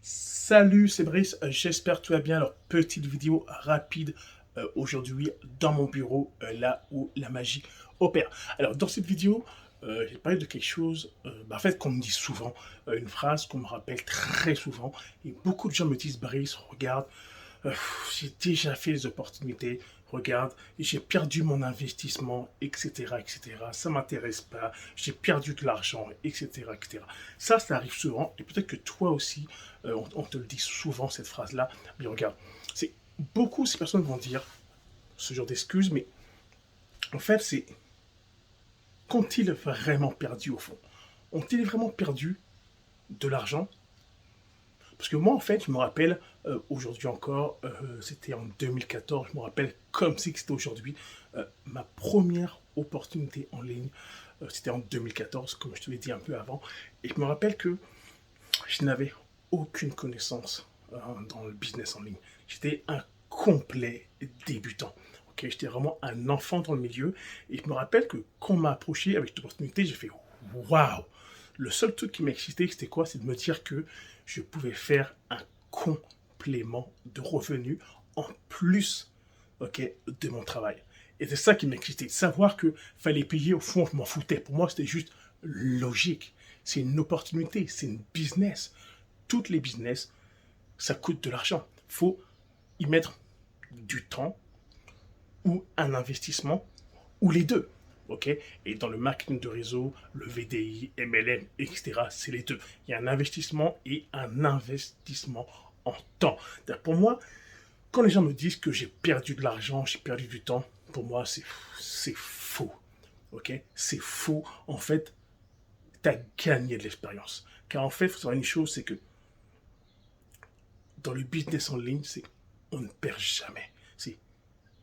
Salut, c'est Brice, j'espère que tu vas bien. Alors, petite vidéo rapide aujourd'hui dans mon bureau, là où la magie opère. Alors, dans cette vidéo, j'ai parlé de quelque chose en fait, qu'on me dit souvent, une phrase qu'on me rappelle très souvent. Et beaucoup de gens me disent, Brice, regarde, j'ai déjà fait les opportunités, regarde, j'ai perdu mon investissement, etc., etc. Ça m'intéresse pas, j'ai perdu de l'argent, etc., etc. Ça arrive souvent, et peut-être que toi aussi, on te le dit souvent, cette phrase-là. Mais regarde, c'est beaucoup ces personnes vont dire ce genre d'excuses, mais en fait, c'est qu'ont-ils vraiment perdu au fond? Ont-ils vraiment perdu de l'argent? Parce que moi, en fait, je me rappelle, aujourd'hui encore, c'était en 2014, je me rappelle comme si c'était aujourd'hui, ma première opportunité en ligne, c'était en 2014, comme je te l'ai dit un peu avant, et je me rappelle que je n'avais aucune connaissance dans le business en ligne. J'étais un complet débutant. Okay, j'étais vraiment un enfant dans le milieu, et je me rappelle que quand on m'a approché avec cette opportunité, j'ai fait waouh! Le seul truc qui m'excitait, c'était quoi? C'est de me dire que je pouvais faire un complément de revenus en plus, ok, de mon travail. Et c'est ça qui m'excitait. De savoir qu'il fallait payer, au fond, je m'en foutais. Pour moi, c'était juste logique. C'est une opportunité, c'est une business. Toutes les business, ça coûte de l'argent. Il faut y mettre du temps ou un investissement ou les deux. Okay, et dans le marketing de réseau, le VDI, MLM, etc., c'est les deux. Il y a un investissement et un investissement en temps. Pour moi, quand les gens me disent que j'ai perdu de l'argent, j'ai perdu du temps, pour moi, c'est faux. Okay, c'est faux. En fait, tu as gagné de l'expérience. Car en fait, il faut savoir une chose, c'est que dans le business en ligne, c'est on ne perd jamais. C'est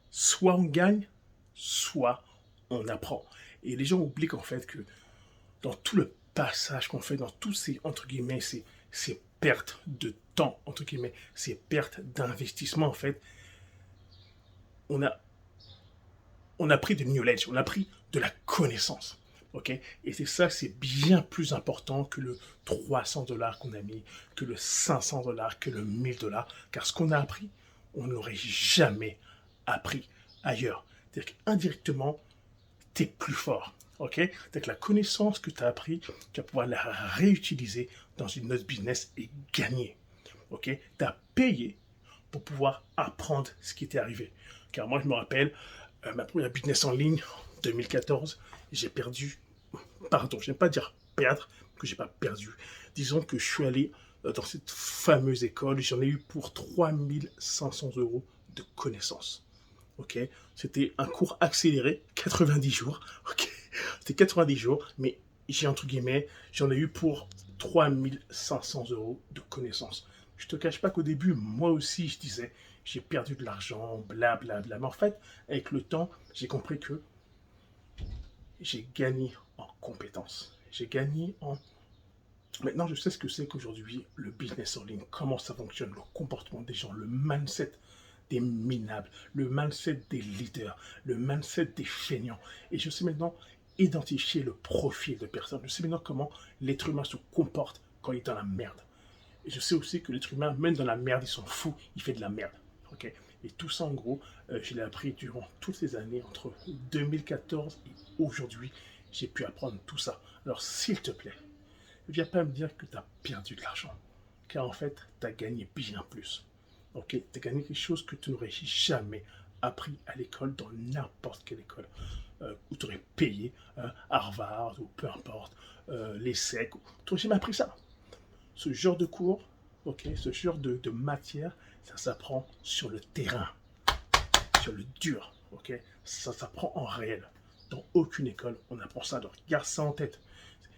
soit on gagne, soit on apprend. Et les gens oublient qu'en fait, que dans tout le passage qu'on fait, dans tous ces, entre guillemets, ces pertes de temps, entre guillemets, ces pertes d'investissement, en fait, on a, on a pris de knowledge, on a pris de la connaissance. Okay, et c'est ça, c'est bien plus important que le 300 $ qu'on a mis, que le 500 $, que le 1000 $. Car ce qu'on a appris, on ne l'aurait jamais appris ailleurs. C'est-à-dire qu'indirectement, tu es plus fort. Okay? C'est-à-dire que la connaissance que tu as appris, tu vas pouvoir la réutiliser dans une autre business et gagner. Okay? Tu as payé pour pouvoir apprendre ce qui t'est arrivé. Car moi, je me rappelle, ma première business en ligne, en 2014, j'ai perdu, pardon, je n'aime pas dire perdre, que j'ai pas perdu. Disons que je suis allé dans cette fameuse école, j'en ai eu pour 3 500 € de connaissances. Ok, c'était un cours accéléré, 90 jours. Ok, c'était 90 jours, mais j'ai entre guillemets, j'en ai eu pour 3 500 € de connaissances. Je te cache pas qu'au début, moi aussi, je disais, j'ai perdu de l'argent, blablabla. Bla, bla. Mais en fait, avec le temps, j'ai compris que j'ai gagné en compétences. J'ai gagné en... Maintenant, je sais ce que c'est qu'aujourd'hui, le business en ligne, comment ça fonctionne, le comportement des gens, le mindset des minables, le mindset des leaders, le mindset des feignants. Et je sais maintenant identifier le profil de personnes. Je sais maintenant comment l'être humain se comporte quand il est dans la merde. Et je sais aussi que l'être humain, même dans la merde, il s'en fout, il fait de la merde. Okay, et tout ça, en gros, je l'ai appris durant toutes ces années, entre 2014 et aujourd'hui, j'ai pu apprendre tout ça. Alors, s'il te plaît, ne viens pas me dire que tu as perdu de l'argent. Car en fait, tu as gagné bien plus. Ok, tu as gagné quelque chose que tu n'aurais jamais appris à l'école, dans n'importe quelle école, où tu aurais payé Harvard ou peu importe, les SEC. Tu n'aurais jamais appris ça. Ce genre de cours, ok, ce genre de matière, ça s'apprend sur le terrain, sur le dur. Ok, ça s'apprend en réel. Dans aucune école, on apprend ça. Donc, garde ça en tête.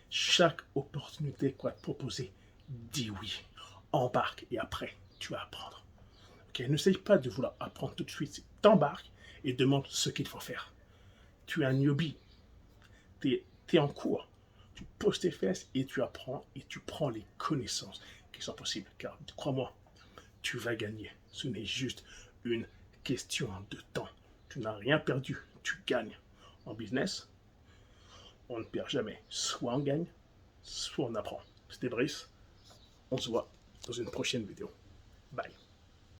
Chaque opportunité qu'on va te proposer, dis oui, embarque et après, tu vas apprendre. Okay? N'essaye pas de vouloir apprendre tout de suite. T'embarques et demande ce qu'il faut faire. Tu es un newbie, tu es en cours. Tu poses tes fesses et tu apprends et tu prends les connaissances qui sont possibles. Car crois-moi, tu vas gagner. Ce n'est juste une question de temps. Tu n'as rien perdu, tu gagnes. En business, on ne perd jamais. Soit on gagne, soit on apprend. C'était Brice. On se voit dans une prochaine vidéo.